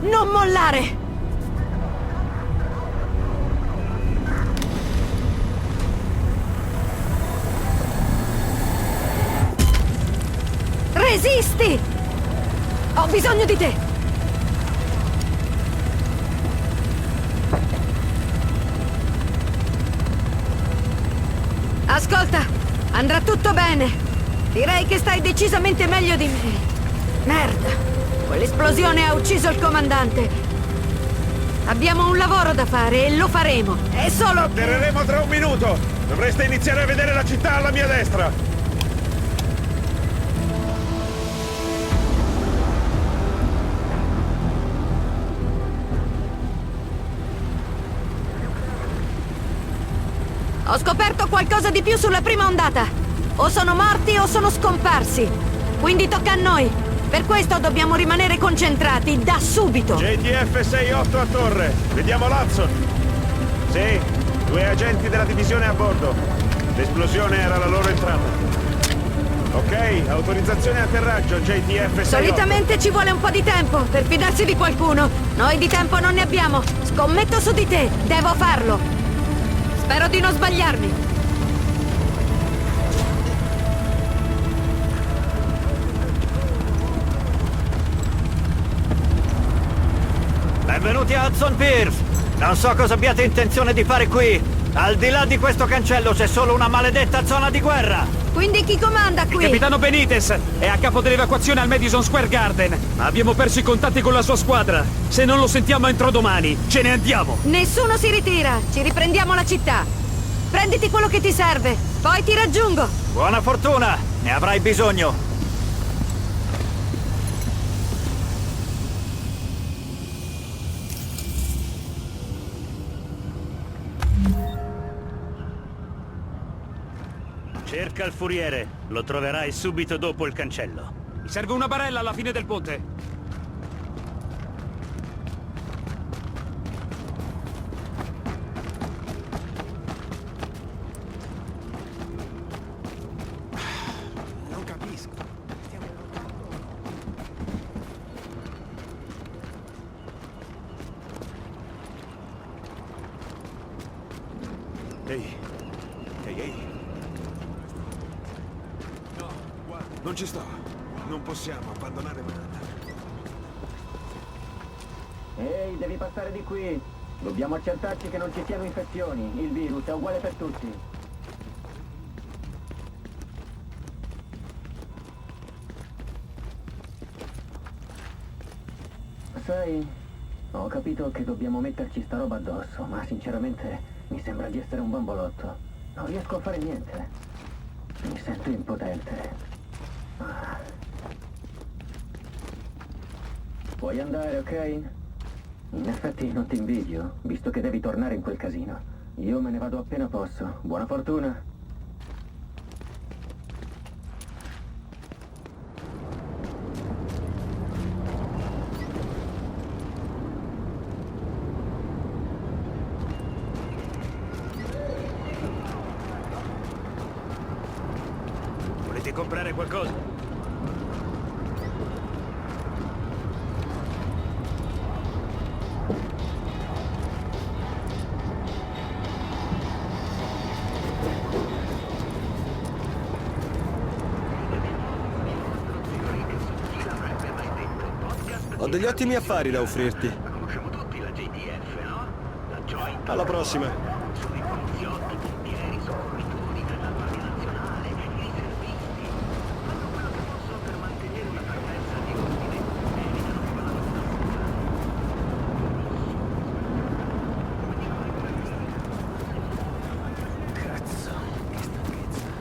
Non mollare! Resisti! Ho bisogno di te! Ascolta, andrà tutto bene. Direi che stai decisamente meglio di me. Merda, quell'esplosione ha ucciso il comandante. Abbiamo un lavoro da fare e lo faremo. È solo... Atterreremo tra un minuto. Dovreste iniziare a vedere la città alla mia destra. Ho scoperto qualcosa di più sulla prima ondata. O sono morti o sono scomparsi. Quindi tocca a noi. Per questo dobbiamo rimanere concentrati da subito. JTF 68 a torre. Vediamo Hudson. Sì, 2 agenti della divisione a bordo. L'esplosione era la loro entrata. Ok, autorizzazione atterraggio, JTF 68. Solitamente ci vuole un po' di tempo per fidarsi di qualcuno. Noi di tempo non ne abbiamo. Scommetto su di te. Devo farlo. Spero di non sbagliarmi. Benvenuti a Hudson Pierce. Non so cosa abbiate intenzione di fare qui. Al di là di questo cancello c'è solo una maledetta zona di guerra. Quindi chi comanda qui? Il capitano Benitez è a capo dell'evacuazione al Madison Square Garden. Ma abbiamo perso i contatti con la sua squadra. Se non lo sentiamo entro domani, ce ne andiamo. Nessuno si ritira. Ci riprendiamo la città. Prenditi quello che ti serve. Poi ti raggiungo. Buona fortuna. Ne avrai bisogno. Cerca il furiere. Lo troverai subito dopo il cancello. Mi serve una barella alla fine del ponte. Non capisco. Ehi. Ehi. Non ci sto. Non possiamo abbandonare Manhattan. Ehi, devi passare di qui. Dobbiamo accertarci che non ci siano infezioni. Il virus è uguale per tutti. Sai, ho capito che dobbiamo metterci sta roba addosso, ma sinceramente mi sembra di essere un bambolotto. Non riesco a fare niente. Mi sento impotente. Puoi andare, ok? In effetti non ti invidio, visto che devi tornare in quel casino. Io me ne vado appena posso. Buona fortuna. Volete comprare qualcosa? Ho degli ottimi affari da offrirti. La conosciamo tutti la JTF, no? La Joint. Alla prossima. Sono i poliziotti, i pompieri, i soccorritori, la Guardia Nazionale, i riservisti. Fanno quello che possono per mantenere una presenza di ordine. Evitano che vadano Cazzo, che stanchezza.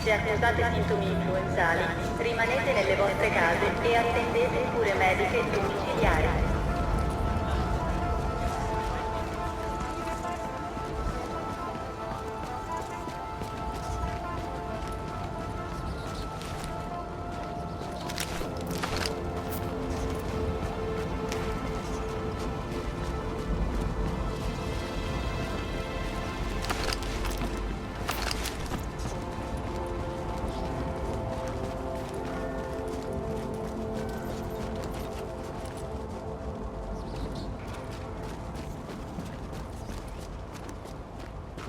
Se accusate sintomi influenzali, rimanete nelle vostre case e attendete cure mediche domiciliari.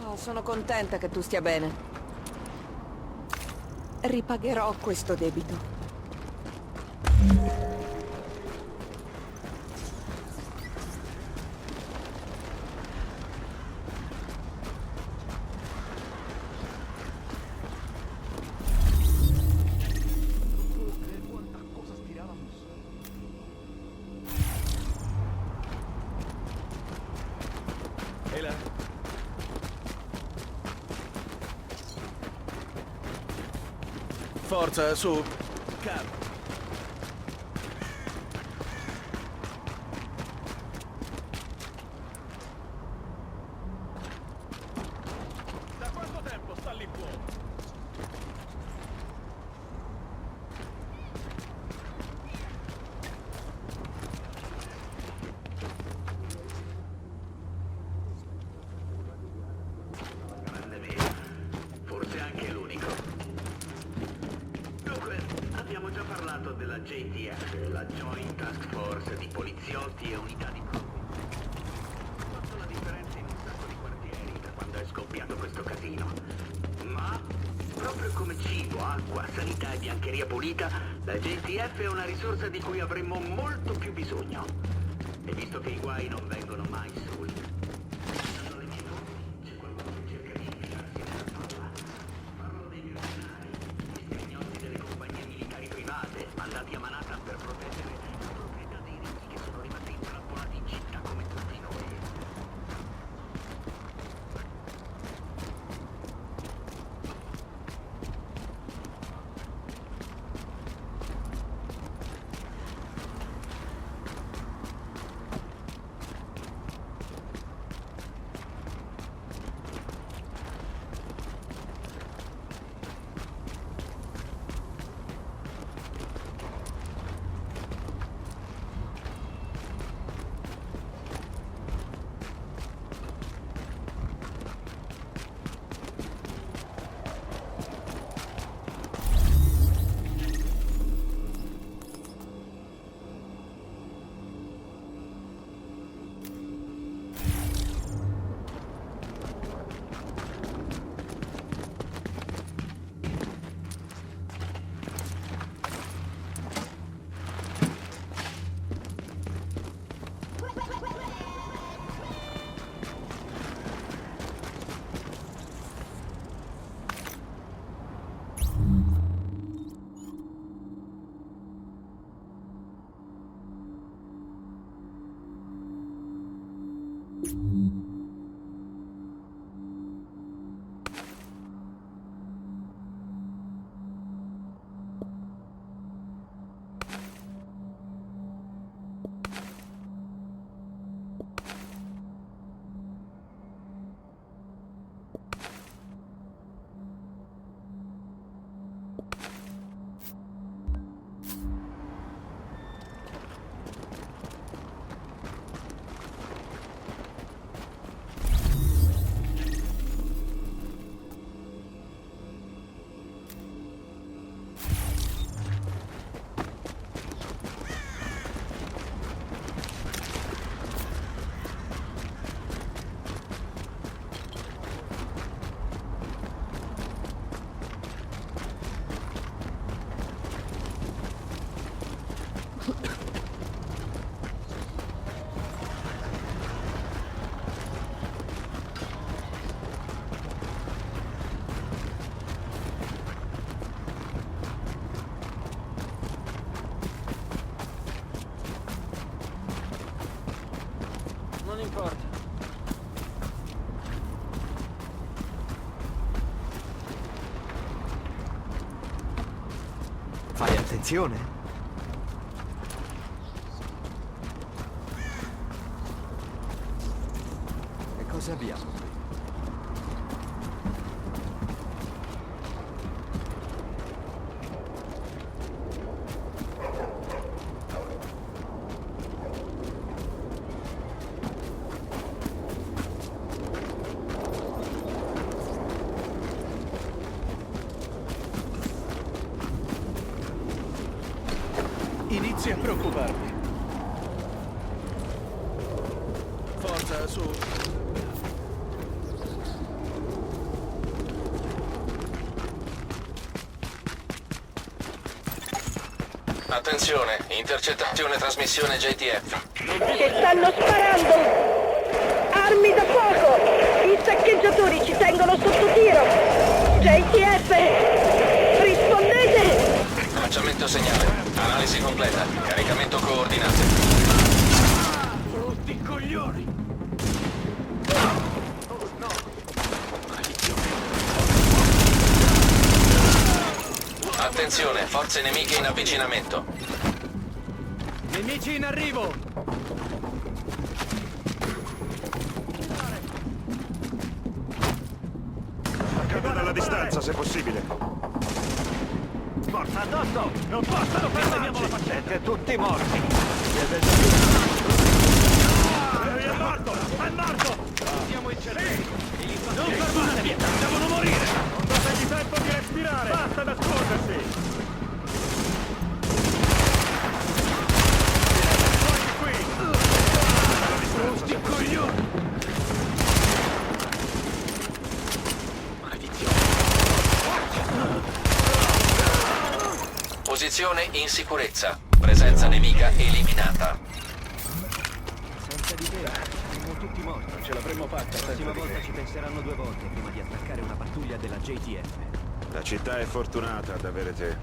Oh, sono contenta che tu stia bene. Ripagherò questo debito. Ehi là. Forza, su. Calma. Da quanto tempo sta lì fuori? Grande mela, forse anche l'unico. Dunque, abbiamo già parlato della JTF, la Joint Task Force di poliziotti e unità di ha fatto la differenza in un sacco di quartieri da quando è scoppiato questo casino. Ma, proprio come cibo, acqua, sanità e biancheria pulita, la JTF è una risorsa di cui avremmo molto più bisogno. E visto che i guai non vengono mai soli, dalle mie fonti c'è qualcuno che cerca di infilarsi nella palla. Parlo dei mercenari, gli scrignotti delle compagnie militari private, mandati a Manhattan per proteggere la proprietà dei ricchi che sono rimasti intrappolati in città come tutti noi. Non importa. Fai attenzione. E cosa abbiamo? Inizi a preoccuparmi. Forza, su. Attenzione, intercettazione trasmissione JTF. Ci stanno sparando! Armi da fuoco! I saccheggiatori ci tengono sotto tiro! JTF! Rispondete! Lanciamento segnale. Analisi completa. Caricamento coordinate. Brutti coglioni! Attenzione, forze nemiche in avvicinamento. Nemici in arrivo! Attaccate dalla distanza, se possibile. Forza addosso! Non possono fermarci! Siete tutti morti! È morto! È morto! Siamo in cervello! Non fermatevi! Devono morire! Non dategli tempo di respirare! Basta nascondersi! Brutti coglioni! Posizione in sicurezza. Presenza nemica eliminata. Senza di te, siamo tutti morti. Ce l'avremmo fatta! La prossima volta ci penseranno 2 volte prima di attaccare una pattuglia della JTF. La città è fortunata ad avere te.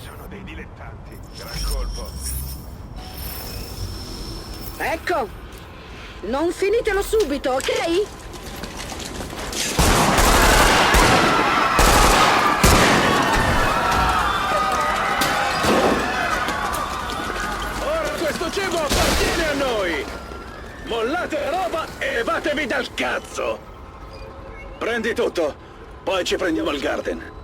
Sono dei dilettanti. Gran colpo. Ecco! Non finitelo subito, ok? Ora questo cibo appartiene a noi! Mollate la roba e levatevi dal cazzo! Prendi tutto, poi ci prendiamo il Garden.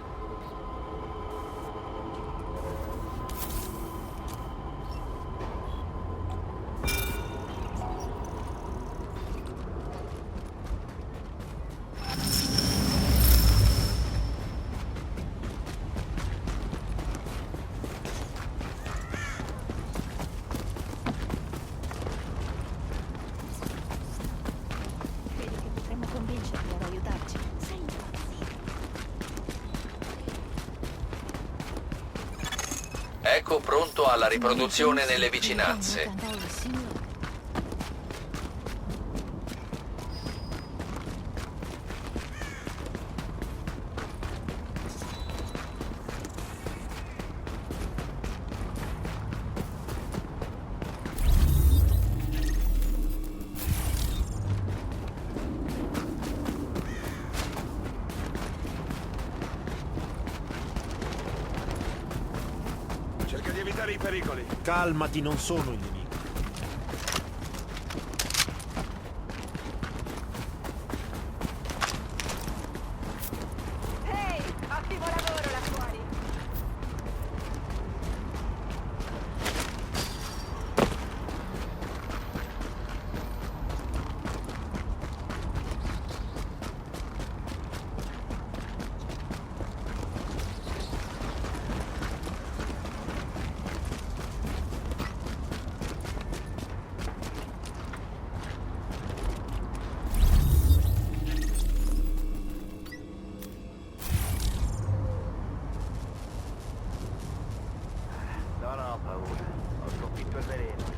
Credi che potremmo convincerli ad aiutarci? Sei impazzito. Eco pronto alla riproduzione nelle vicinanze. Cerca di evitare i pericoli. Calmati, non sono il nemico. Ehi, ottimo lavoro là fuori! Non ho paura, ho sconfitto il veleno.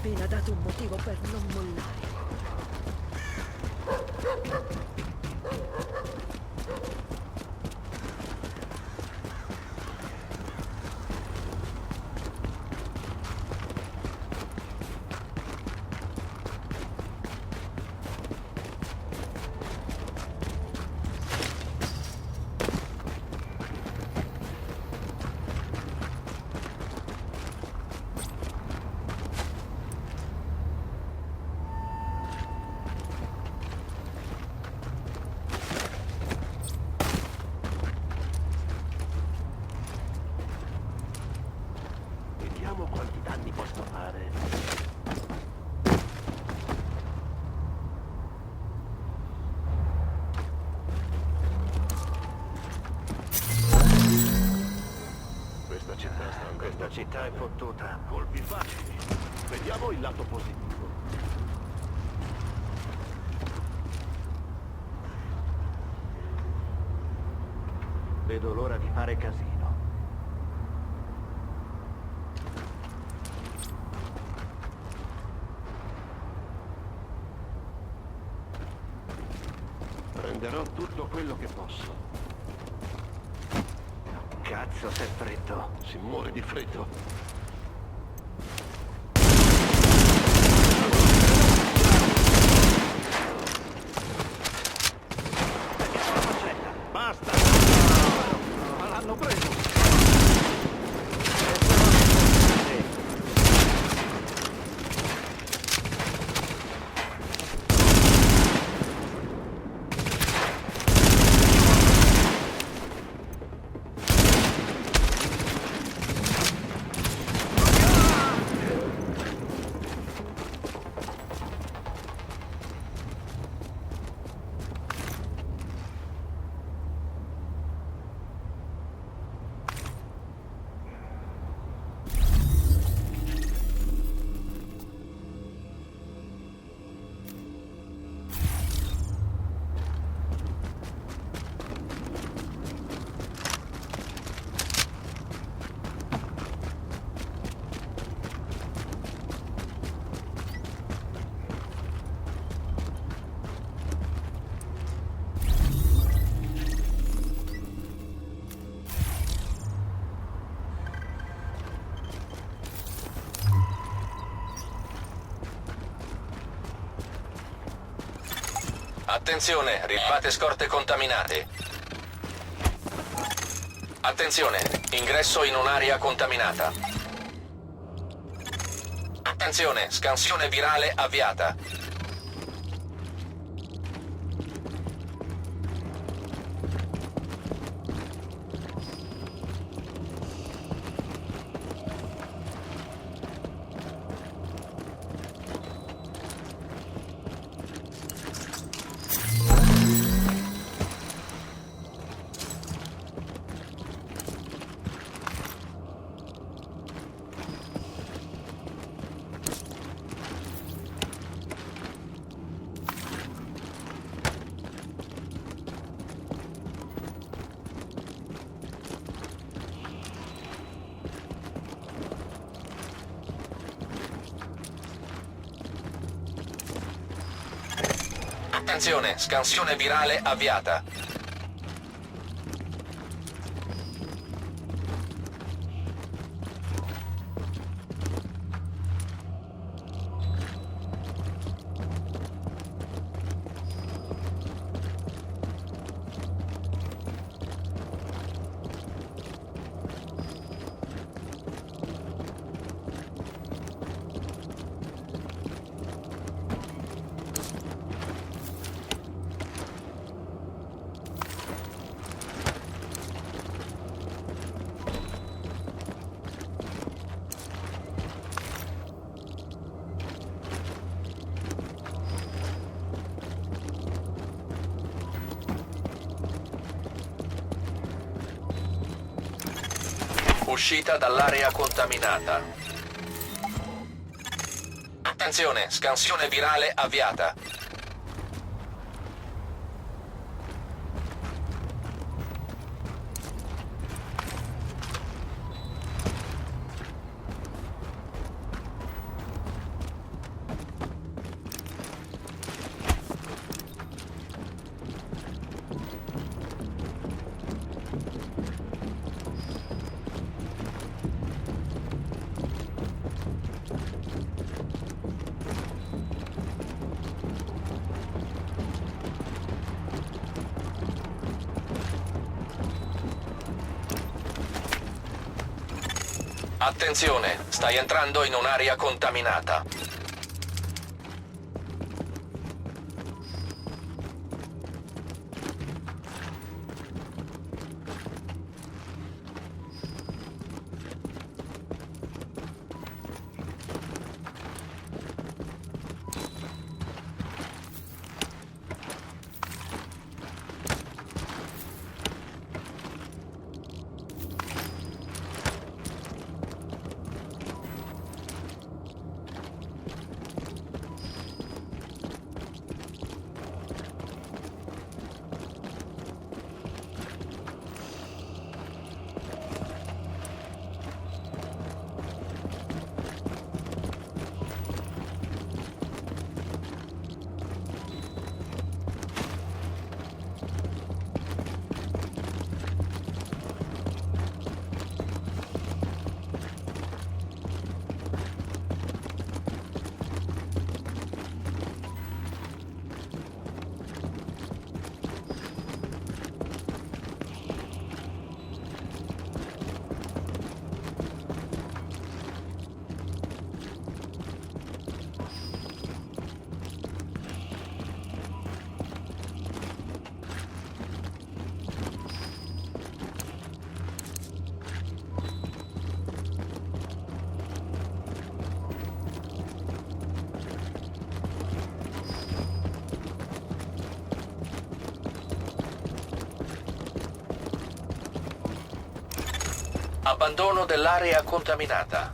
appena dato un motivo per non mollare. Vediamo quanti danni posso fare. Questa città è fottuta. Colpi facili. Vediamo il lato positivo. Vedo l'ora di fare casino. Prenderò tutto quello che posso. Cazzo, sei freddo. Si muore di freddo. Basta! L'hanno preso! Attenzione, rilevate scorte contaminate. Attenzione, ingresso in un'area contaminata. Attenzione, scansione virale avviata. Attenzione, scansione virale avviata. Uscita dall'area contaminata. Attenzione, scansione virale avviata. Attenzione, stai entrando in un'area contaminata. Abbandono dell'area contaminata.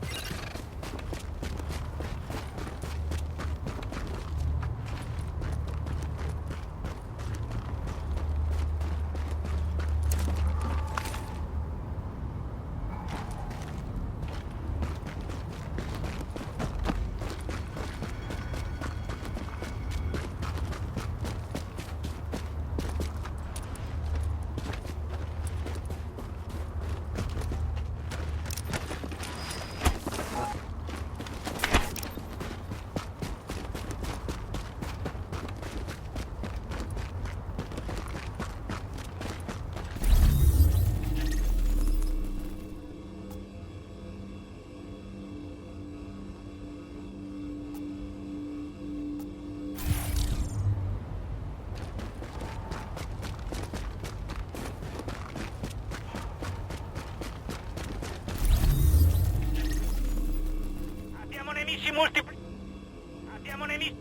Abbiamo nemici.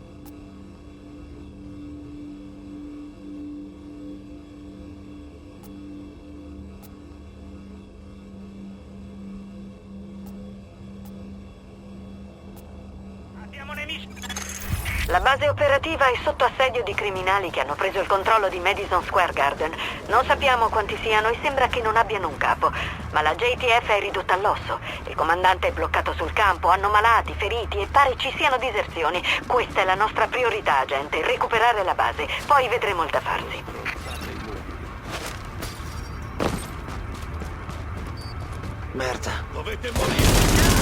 Abbiamo nemici. La base operativa è sotto assedio di criminali che hanno preso il controllo di Madison Square Garden. Non sappiamo quanti siano e sembra che non abbiano un capo. Ma la JTF è ridotta all'osso. Il comandante è bloccato sul campo, hanno malati, feriti e pare ci siano diserzioni. Questa è la nostra priorità, agente, recuperare la base. Poi vedremo il da farsi. Merda. Dovete morire.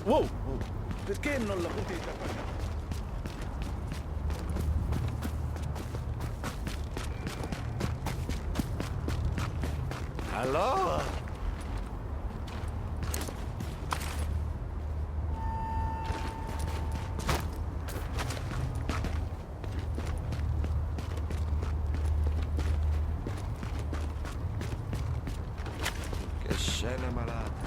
Wow, perché non la butti da qua? Allora? Che scena malata.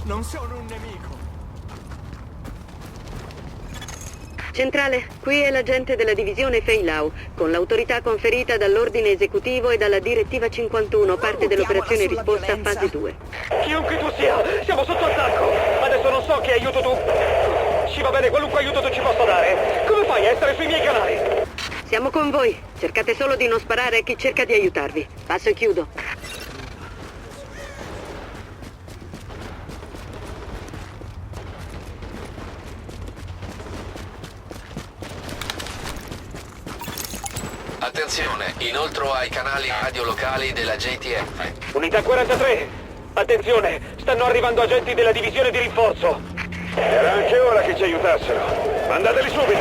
Non sono un nemico. Centrale, qui è l'agente della divisione Feilau, con l'autorità conferita dall'ordine esecutivo e dalla direttiva 51, parte dell'operazione risposta fase 2. Chiunque tu sia, siamo sotto attacco. Adesso non so che aiuto tu. Sì, va bene, qualunque aiuto tu ci possa dare. Come fai a essere sui miei canali? Siamo con voi. Cercate solo di non sparare a chi cerca di aiutarvi. Passo e chiudo. Attenzione, inoltre ai canali radio locali della JTF. Unità 43! Attenzione, stanno arrivando agenti della divisione di rinforzo. Era anche ora che ci aiutassero. Mandateli subito!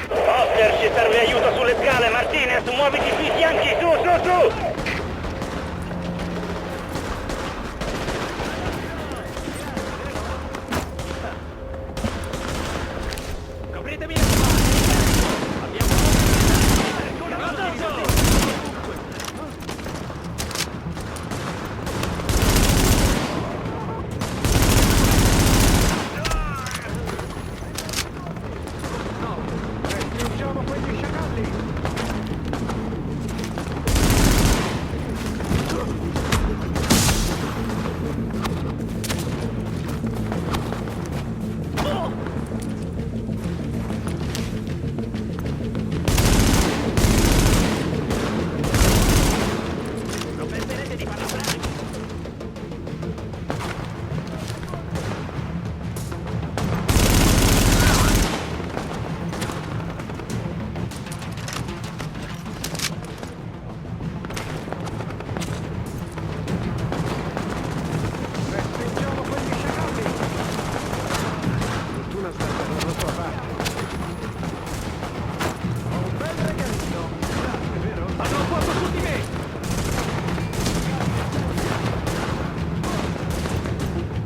Oster, ci serve aiuto sulle scale. Martinez, muoviti sui fianchi, su! Copritemi le spalle! Abbiamo quegli sciacalli!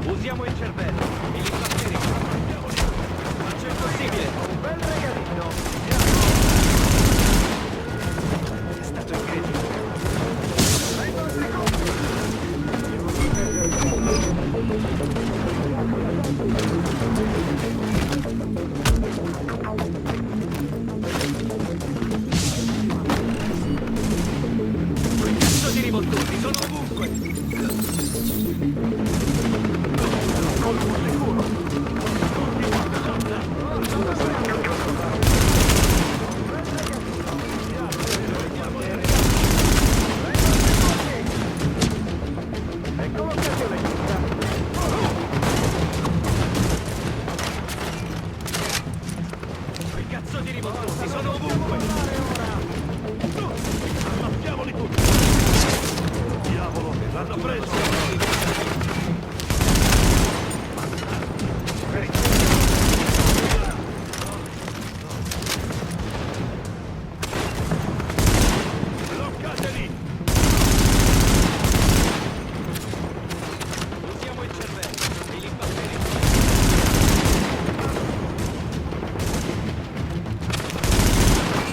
Usiamo il cervello e li batteremo. Faccio il possibile. Un bel regalino. È stato incredibile. Quei cazzo di rivoltoni sono ovunque. Quei cazzo di rivoltoni sono ovunque. Ammazziamoli tutti. Diavolo, l'hanno preso. Bloccateli! Usiamo il cervello e li batteremo.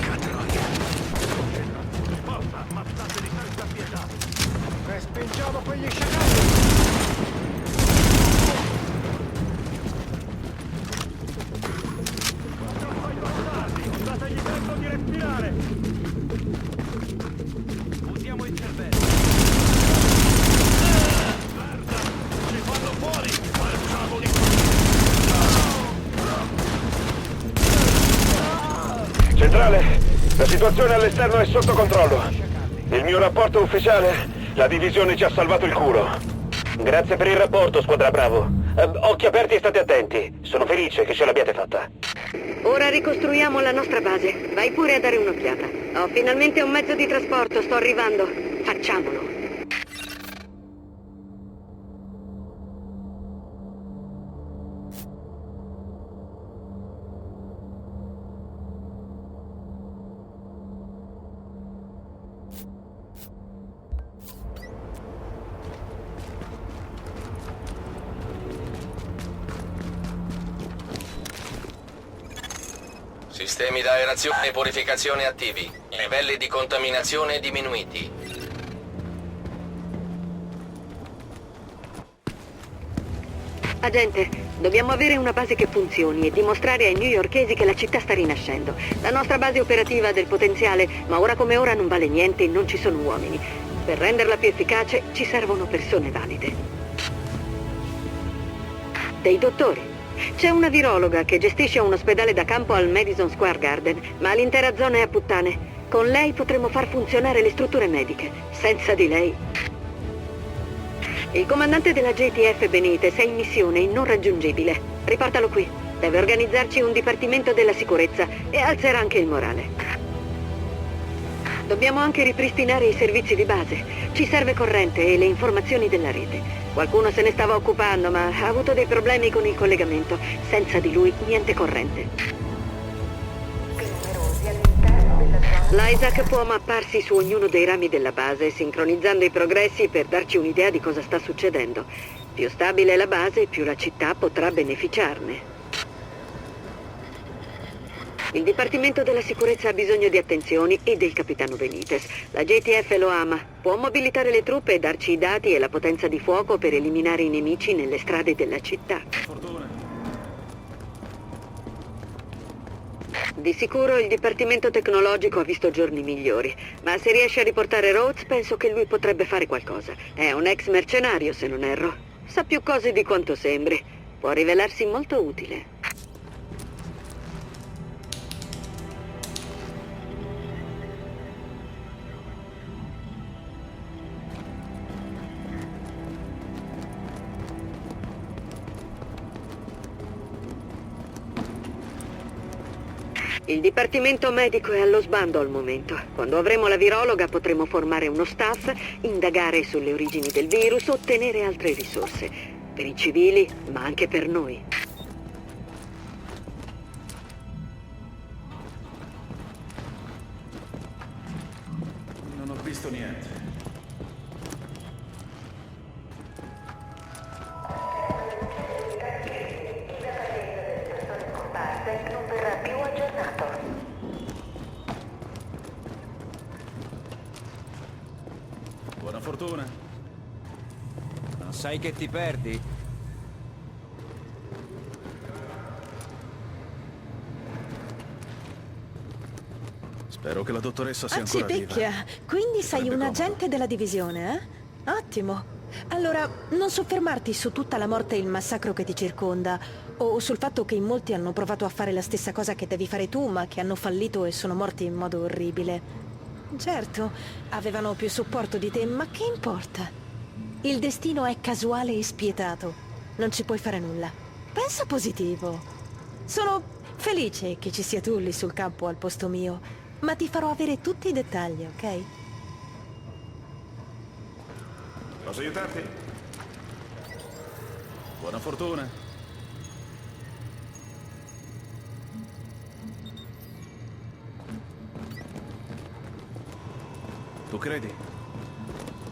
Catroia! Forza, ammazzateli senza pietà! Respingiamo quegli sciacalli! Dategli tempo di respirare! Usiamo il cervello! Merda! Ci fanno fuori! Facciamoli! Centrale, la situazione all'esterno è sotto controllo. Il mio rapporto ufficiale, la divisione ci ha salvato il culo. Grazie per il rapporto, squadra Bravo. Occhi aperti e state attenti. Sono felice che ce l'abbiate fatta. Ora ricostruiamo la nostra base. Vai pure a dare un'occhiata. Ho finalmente un mezzo di trasporto, sto arrivando. Facciamolo. Sistemi d'aerazione e purificazione attivi. Livelli di contaminazione diminuiti. Agente, dobbiamo avere una base che funzioni e dimostrare ai newyorkesi che la città sta rinascendo. La nostra base operativa ha del potenziale, ma ora come ora non vale niente e non ci sono uomini. Per renderla più efficace ci servono persone valide. Dei dottori. C'è una virologa che gestisce un ospedale da campo al Madison Square Garden, ma l'intera zona è a puttane. Con lei potremo far funzionare le strutture mediche. Senza di lei... Il comandante della JTF Benitez è in missione e non raggiungibile. Riportalo qui. Deve organizzarci un dipartimento della sicurezza e alzerà anche il morale. Dobbiamo anche ripristinare i servizi di base. Ci serve corrente e le informazioni della rete. Qualcuno se ne stava occupando, ma ha avuto dei problemi con il collegamento. Senza di lui, niente corrente. L'Isaac può mapparsi su ognuno dei rami della base, sincronizzando i progressi per darci un'idea di cosa sta succedendo. Più stabile è la base, più la città potrà beneficiarne. Il Dipartimento della Sicurezza ha bisogno di attenzioni e del capitano Benitez. La JTF lo ama. Può mobilitare le truppe e darci i dati e la potenza di fuoco per eliminare i nemici nelle strade della città. Di sicuro il Dipartimento Tecnologico ha visto giorni migliori, ma se riesce a riportare Rhodes penso che lui potrebbe fare qualcosa. È un ex mercenario, se non erro. Sa più cose di quanto sembri. Può rivelarsi molto utile. Il dipartimento medico è allo sbando al momento. Quando avremo la virologa potremo formare uno staff, indagare sulle origini del virus, ottenere altre risorse. Per i civili, ma anche per noi. Non ho visto niente. Non verrà più aggiornato. Buona fortuna. Non sai che ti perdi? Spero che la dottoressa sia ancora Accidecchia, viva. quindi sei sarebbe un comodo. agente della divisione, eh? Ottimo. Allora, non soffermarti su tutta la morte e il massacro che ti circonda, o sul fatto che in molti hanno provato a fare la stessa cosa che devi fare tu, ma che hanno fallito e sono morti in modo orribile. Certo, avevano più supporto di te, ma che importa? Il destino è casuale e spietato. Non ci puoi fare nulla. Pensa positivo. Sono felice che ci sia tu lì sul campo al posto mio, ma ti farò avere tutti i dettagli, ok? Posso aiutarti? Buona fortuna. Tu credi?